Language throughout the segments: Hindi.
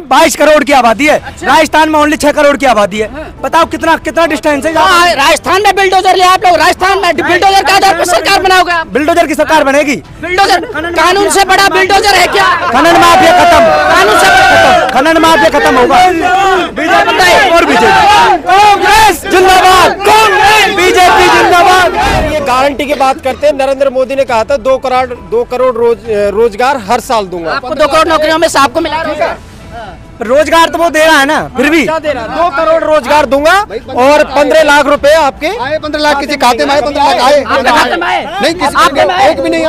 22 करोड़ की आबादी है। अच्छा। राजस्थान में ओनली 6 करोड़ की आबादी है। बताओ कितना कितना डिस्टेंस है। राजस्थान में बिल्डोजर ले आप लोग, राजस्थान में बिल्डोजर का आधार पर सरकार बनाओगे आप? बिल्डोजर की सरकार बनेगी। बिल्डोजर कानून से बड़ा बिल्डोजर है क्या? खनन माफिया खत्म, कानून से खत्म, खनन माफिया खत्म होगा। बीजेपी और बीजेपी, कांग्रेस जिंदाबाद, कांग्रेस बीजेपी जिंदाबाद। ये गारंटी की बात करते हैं। नरेंद्र मोदी ने कहा था 2 करोड़ रोजगार हर साल दूंगा। आपको 2 करोड़ नौकरियों में से आपको मिला रोजगार? रोजगार तो वो दे रहा है ना, फिर भी क्या दे रहा है? 2 करोड़ रोजगार दूंगा और 15 लाख रुपए आपके आए। 15 लाख किसी खाते में आए? 15 लाख आए नहीं, किसी एक भी नहीं।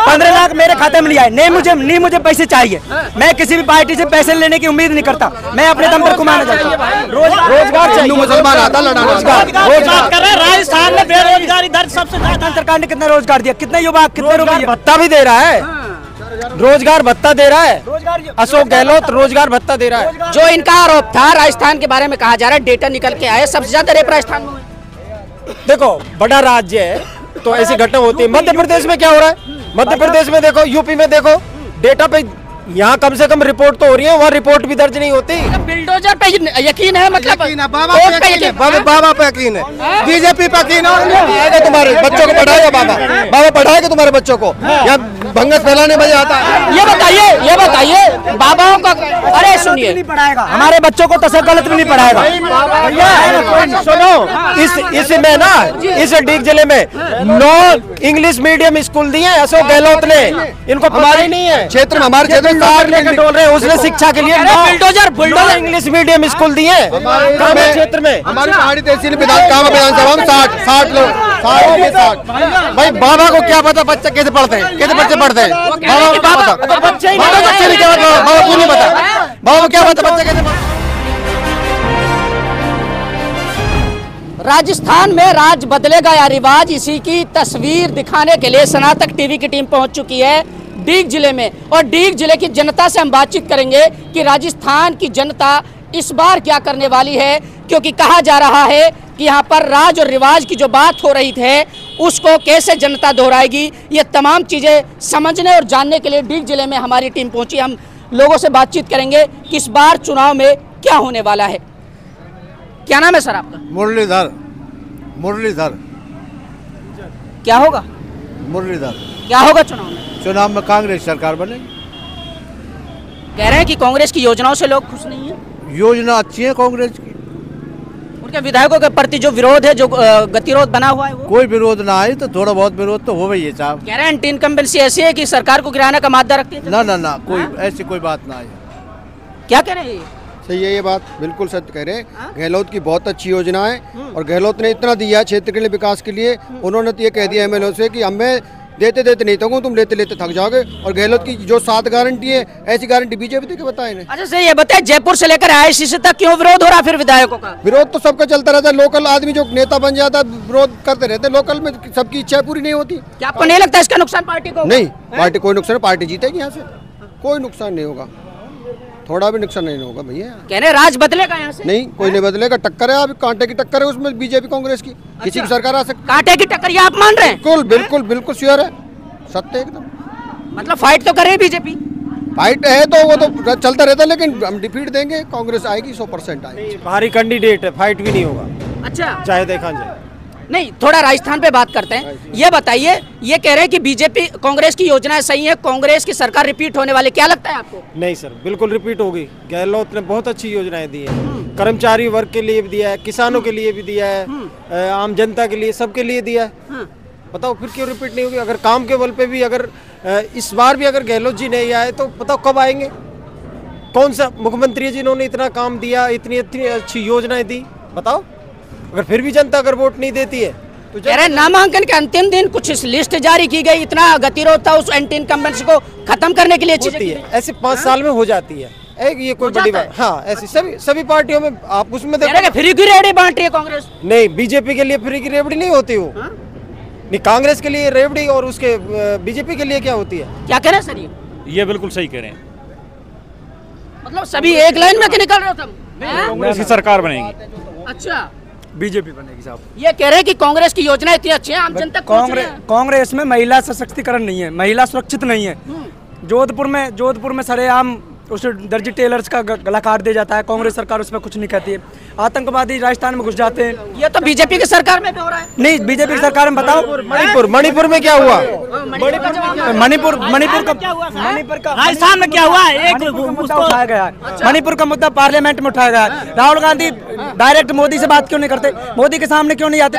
15 लाख मेरे खाते में नहीं आए। नहीं मुझे पैसे चाहिए। मैं किसी भी पार्टी से पैसे लेने की उम्मीद नहीं करता। मैं अपने दम पर कमाना चाहता हूँ। रोजगार हिंदू मुसलमान आता लड़ाना। रोजगार कर रहे हैं। राजस्थान में बेरोजगारी दर सबसे ज्यादा। सरकार ने कितना रोजगार दिया? कितने युवा, कितने रुपये भत्ता भी दे रहा है। रोजगार भत्ता दे रहा है। अशोक गहलोत रोजगार भत्ता दे रहा है। जो इनका आरोप था राजस्थान के बारे में, कहा जा रहा है डेटा निकल के आए सबसे ज्यादा रेप राजस्थान में। देखो बड़ा राज्य है तो ऐसी घटना होती है। मध्य प्रदेश में क्या हो रहा है? मध्य प्रदेश में देखो, यूपी में देखो, डेटा पे यहाँ कम से कम रिपोर्ट तो हो रही है, वहाँ रिपोर्ट भी दर्ज नहीं होती। बिल्डोजर पे यकीन है? मतलब बाबा पे यकीन है, बीजेपी पे यकीन है। तुम्हारे बच्चों को पढ़ाएगा बाबा पढ़ाएगा तुम्हारे बच्चों को? या भंगस फैलाने बजे आता है? ये बताइए बाबाओं का। अरे सुनिए, नहीं पढ़ाएगा हमारे बच्चों को, तो सब गलत भी नहीं पढ़ाएगा। सुनो, इसमें ना, इस डीग जिले में 9 इंग्लिश मीडियम स्कूल दिए अशोक गहलोत ने। इनको हमारे नहीं है क्षेत्र में, हमारे क्षेत्र में लेकर डोल रहे हैं। उसने शिक्षा के लिए बुलडोजर इंग्लिश मीडियम स्कूल दिए क्षेत्र में। हमारी पहाड़ी तहसील विधानसभा में 60 लोग 60। भाई बाबा को क्या पता बच्चे कैसे पढ़ते हैं, कैसे बच्चे पढ़ते हैं? बाबा को क्या पता? बच्चे नहीं क्या पता? बाबा को नहीं पता। बाबा को क्या पता बच्चे कैसे पढ़ते? राजस्थान में राज बदलेगा या रिवाज, इसी की तस्वीर दिखाने के लिए स्नातक टीवी की टीम पहुंच चुकी है डीग जिले में। और डीग जिले की जनता से हम बातचीत करेंगे कि राजस्थान की जनता इस बार क्या करने वाली है, क्योंकि कहा जा रहा है कि यहाँ पर राज और रिवाज की जो बात हो रही है उसको कैसे जनता दोहराएगी। ये तमाम चीज़ें समझने और जानने के लिए डीग जिले में हमारी टीम पहुंची। हम लोगों से बातचीत करेंगे कि इस बार चुनाव में क्या होने वाला है। क्या नाम है सर आपका? मुरलीधर। क्या होगा? मुरलीधर। क्या होगा चुनाव में? चुनाव में कांग्रेस सरकार बनेगी। कह रहे हैं कि कांग्रेस की योजनाओं से लोग खुश नहीं है। योजना अच्छी है कांग्रेस की। उनके विधायकों के प्रति जो विरोध है, जो गतिरोध बना हुआ है, वो कोई विरोध ना आए तो थोड़ा बहुत विरोध तो हो गई है साहब। कह रहे हैं एंटी इनकम्बेंसी ऐसी है कि सरकार को गिराने का मादा रखती है। ना कोई ऐसी कोई बात ना आई। क्या कह रहे हैं? सही है ये बात, बिल्कुल सत्य कह रहे हैं। गहलोत की बहुत अच्छी योजना है और गहलोत ने इतना दिया है क्षेत्र के लिए विकास के लिए। उन्होंने तो ये कह दिया एमएलए से कि हमें देते नहीं थकूं, तुम लेते थक जाओगे। और गहलोत की जो 7 गारंटी है, ऐसी गारंटी बीजेपी दे के बताए। अच्छा सही है, बताए जयपुर से लेकर आईआईसी तक क्यों विरोध हो रहा फिर विधायकों का? विरोध तो सबका चलता रहता है। लोकल आदमी जो नेता बन जाता है विरोध करते रहते हैं। लोकल में सबकी इच्छा पूरी नहीं होती। क्या आपको नहीं लगता इसका नुकसान पार्टी को? नहीं, पार्टी कोई नुकसान, पार्टी जीतेगी यहाँ से, कोई नुकसान नहीं होगा, थोड़ा भी नुकसान नहीं होगा भैया। कह रहे राज बदलेगा यहाँ से? नहीं, कोई नहीं बदलेगा। टक्कर है, अभी कांटे की टक्कर है उसमें बीजेपी कांग्रेस की। किसी की सरकार आ सकती। कांटे की टक्कर ये आप मान रहे हैं? बिल्कुल श्योर है, सत्य एकदम। मतलब फाइट तो करे बीजेपी? फाइट है तो वो तो चलता रहता है, लेकिन हम डिफीट देंगे, कांग्रेस आएगी, 100% आएगी। भारी कैंडिडेट है, फाइट भी नहीं होगा। अच्छा, चाहे देखा जाए। नहीं, थोड़ा राजस्थान पे बात करते हैं। ये बताइए, ये कह रहे हैं कि बीजेपी कांग्रेस की योजनाएं सही है, कांग्रेस की सरकार रिपीट होने वाली, क्या लगता है आपको? नहीं सर, बिल्कुल रिपीट होगी। गहलोत ने बहुत अच्छी योजनाएं दी है। कर्मचारी वर्ग के लिए भी दिया है, किसानों के लिए भी दिया है, आम जनता के लिए, सबके लिए दिया है। बताओ फिर क्यों रिपीट नहीं होगी? अगर काम के बल पे भी अगर इस बार भी अगर गहलोत जी नहीं आए तो बताओ कब आएंगे? कौन सा मुख्यमंत्री है जिन्होंने इतना काम दिया, इतनी अच्छी योजनाएं दी? बताओ। अगर फिर भी जनता अगर वोट नहीं देती है तो कह रहे नामांकन के अंतिम दिन कुछ लिस्ट जारी की गई, इतना गतिरोध था उस एंटी इनकम्बेंसी को खत्म करने के लिए होती है। ऐसे 5 साल में हो जाती है। ये कोई बड़ी बात? हाँ, ऐसी सभी पार्टियों में आप उसमें देखो। फ्री की रेवड़ी बांट रही है कांग्रेस। नहीं, बीजेपी के लिए फ्री की रेवड़ी नहीं होती वो। नहीं, कांग्रेस के लिए रेवड़ी और उसके बीजेपी के लिए क्या होती है? क्या कह रहे हैं सर? ये बिल्कुल सही कह रहे हैं। मतलब सभी एक लाइन में निकल रहे हो तुम? कांग्रेस की सरकार बनेगी। अच्छा, बीजेपी बनेगी साहब। ये कह रहे हैं कि कांग्रेस की योजना इतनी अच्छी है, आम जनता कांग्रेस में महिला सशक्तिकरण नहीं है, महिला सुरक्षित नहीं है। जोधपुर में सरेआम उस दर्जी टेलर्स का गला काट दिया जाता है। कांग्रेस सरकार उसमें कुछ नहीं कहती है। आतंकवादी राजस्थान में घुस जाते हैं। ये तो बीजेपी की सरकार में भी हो रहा है। नहीं, बीजेपी की सरकार में बताओ। मणिपुर में क्या हुआ? मणिपुर का राजस्थान में क्या हुआ? एक मुद्दा उठाया गया है। मणिपुर का मुद्दा पार्लियामेंट में उठाया गया है। राहुल गांधी डायरेक्ट मोदी से बात क्यों नहीं करते? मोदी के सामने क्यों नहीं आते?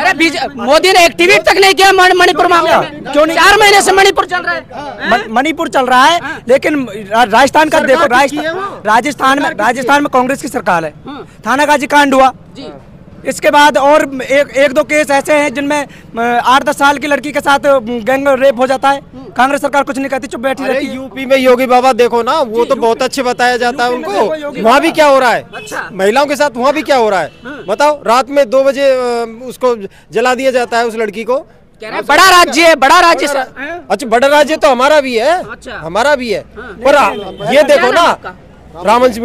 मोदी ने एक ट्वीट तक नहीं किया मणिपुर मामले में। क्यों नहीं? 4 महीने से मणिपुर चल रहा है। मणिपुर चल रहा है, लेकिन राजस्थान का देखो, राजस्थान में कांग्रेस की सरकार है। थानागाजी कांड हुआ, इसके बाद और एक दो केस ऐसे हैं जिनमें 8-10 साल की लड़की के साथ गैंग रेप हो जाता है। कांग्रेस सरकार कुछ नहीं कहती, चुप बैठी रहती है। यूपी में योगी बाबा देखो ना, वो तो बहुत अच्छे बताया जाता है उनको। वहाँ भी क्या हो रहा है? महिलाओं के साथ वहाँ भी क्या हो रहा है बताओ? रात में 2 बजे उसको जला दिया जाता है, उस लड़की को। बड़ा राज्य है, बड़ा राज्य। अच्छा, बड़ा राज्य तो हमारा भी है, हमारा भी है। पर ये देखो ना, रामवंश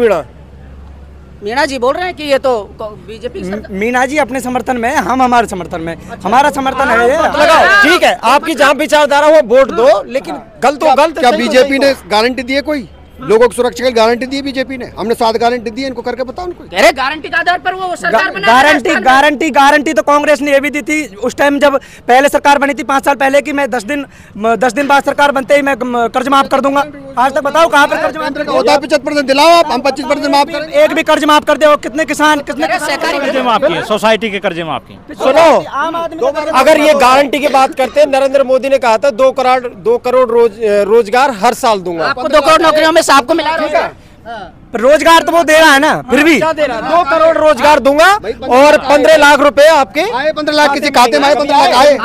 मीणा जी बोल रहे हैं कि ये तो बीजेपी। मीणा जी अपने समर्थन में, हम हमारे समर्थन में, हमारा समर्थन है ये। लगाओ, ठीक है, आपकी जहाँ विचारधारा हो वोट दो, लेकिन गलत तो गलत। क्या बीजेपी ने गारंटी दी है? कोई लोगों को सुरक्षा की गारंटी दी है बीजेपी ने? हमने 7 गारंटी दी है, इनको करके बताओ उनको। अरे गारंटी के आधार पर वो सरकार बना। गारंटी तो कांग्रेस ने ये भी दी थी उस टाइम जब पहले सरकार बनी थी 5 साल पहले की, मैं 10 दिन बाद सरकार बनते ही मैं कर्ज माफ कर दूंगा। आज तक बताओ कहाँ पर कर्ज माफ होता है? 75% दिलाओ आप, हम 25% माफ करें। एक भी कर्ज माफ कर दे। कितने किसान, कितने सहकारी कर्जे माफ किए, सोसाइटी के कर्जे माफ किए। सुनो, अगर ये गारंटी की बात करते हैं, नरेंद्र मोदी ने कहा था 2 करोड़ रोजगार हर साल दूंगा। आपको 2 करोड़ नौकरियों में आपको मिला रहेगा। रोजगार तो वो दे रहा है ना, फिर भी क्या दे रहा है? 2 करोड़ रोजगार दूंगा और 15 लाख रुपए आपके आए। 15 लाख किसी खाते में आए? 15 लाख आए?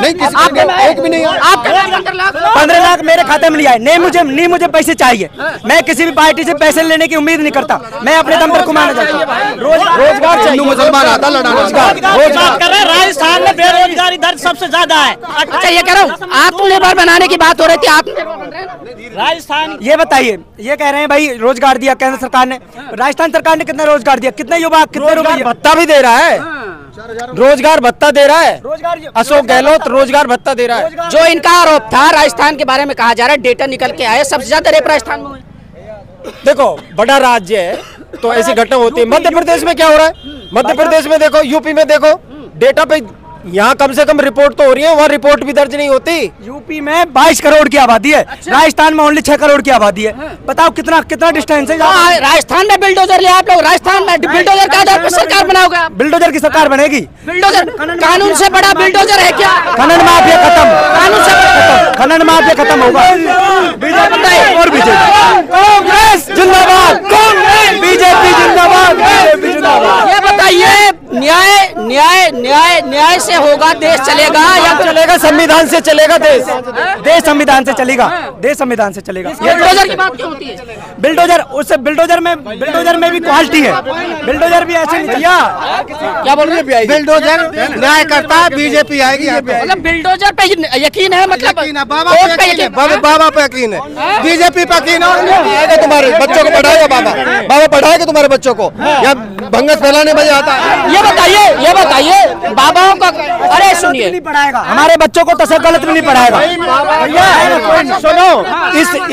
नहीं, किसी एक भी नहीं आया। 15 लाख मेरे खाते में नहीं आए। नहीं मुझे पैसे चाहिए। मैं किसी भी पार्टी से पैसे लेने की उम्मीद नहीं करता। मैं अपने दम पर कमाना चाहता हूँ। रोजगार हिंदू मुसलमान आता लड़ा रोजगार कर रहे हैं। राजस्थान में बेरोजगारी दर सबसे ज्यादा है। अच्छा, ये कह रहा हूँ, आत्मनिर्भर बनाने की बात हो रही थी, आत्मनिर्भर बन रहे हैं राजस्थान। ये बताइए, ये कह रहे हैं भाई रोजगार दिया केंद्र सरकार ने, राजस्थान सरकार ने कितना रोजगार दिया? कितने युवा, कितने रुपए? भत्ता भी दे रहा है, रोजगार भत्ता दे रहा है। अशोक गहलोत रोजगार भत्ता दे रहा है। जो इनका आरोप था राजस्थान के बारे में, कहा जा रहा है डेटा निकल के आए, सबसे ज्यादा रेप राजस्थान में हुए। देखो, बड़ा राज्य है तो ऐसी घटना होती है। मध्य प्रदेश में क्या हो रहा है? मध्य प्रदेश में देखो, यूपी में देखो, डेटा पे यहाँ कम से कम रिपोर्ट तो हो रही है, वहाँ रिपोर्ट भी दर्ज नहीं होती। यूपी में 22 करोड़ की आबादी है। अच्छा। राजस्थान में ओनली 6 करोड़ की आबादी है। बताओ कितना डिस्टेंस है। राजस्थान में बिल्डोजर ले आप लोग, राजस्थान में बिल्डोजर का आधार पर सरकार बनाओगे? बिल्डोजर की सरकार बनेगी। बिल्डोजर कानून से बड़ा बिल्डोजर है क्या? खनन माफिया खत्म, कानून से खनन माफिया खत्म होगा। और बीजेपी, कांग्रेस जिंदाबाद, कांग्रेस, बीजेपी जिंदाबाद, बीजेपी जिंदाबाद। ये बताइए, न्याय न्याय न्याय न्याय से होगा देश चलेगा या चलेगा? संविधान से चलेगा देश। देश संविधान से चलेगा, देश संविधान से चलेगा। बिल्डोजर की बात क्यों होती है? बिल्डोजर, उससे बिल्डोजर में भी क्वालिटी है। बिल्डोजर भी ऐसे नहीं किया। क्या बोल रहे हैं? बिल्डोजर न्याय करता है, बीजेपी आएगी। मतलब बिल्डोजर पे यकीन है? मतलब बाबा पे यकीन है, बीजेपी पे यकीन है। तुम्हारे बच्चों को पढ़ाएगा बाबा पढ़ाएगा तुम्हारे बच्चों को, या भंगस फैलाने में आता है? ये बताइए बाबाओं का। अरे सुनिए, नहीं पढ़ाएगा हमारे बच्चों को, तो सब गलत भी नहीं पढ़ाएगा। सुनो,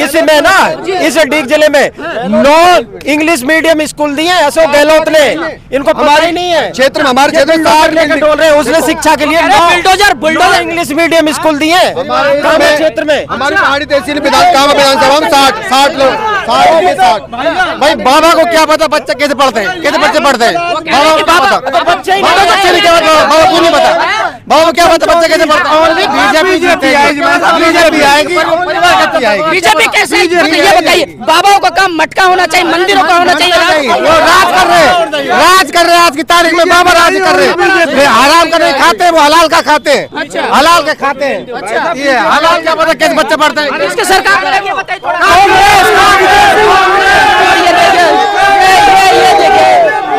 इसमें ना, इस डीग जिले में 9 इंग्लिश मीडियम स्कूल दिए अशोक गहलोत ने। इनको हमारे नहीं है क्षेत्र में, हमारे क्षेत्र में डोल रहे हैं। उसने शिक्षा के लिए बुलडोजर इंग्लिश मीडियम स्कूल दिए क्षेत्र में। हमारी पहाड़ी तहसील विधानसभा में 60 लोग। भाई बाबा को क्या पता बच्चे कैसे पढ़ते हैं, कैसे बच्चे पढ़ते हैं? बाबा को नहीं पता, बाबा को क्या पता बच्चे कैसे पढ़ते हैं? बीजेपी कैसे? ये बताइए, बाबाओं का काम मटका होना चाहिए, मंदिरों का होना चाहिए। वो राज कर रहे हैं आज की तारीख में। बाबा राज कर रहे हैं, हराम कर रहे खाते हैं, वो हलाल का खाते हैं, हलाल का खाते हैं। ये हलाल क्या पता कैसे बच्चे पढ़ते हैं? इसके सरकार ये बताइए,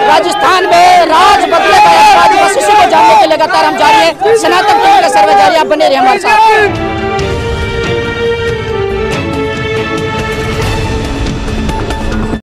राजस्थान में राज बदलेगा, राज को जानने के लगातार हम जारी है। सनातन टीवी का सर्वे जारी, आप बने रहे हमारे साथ।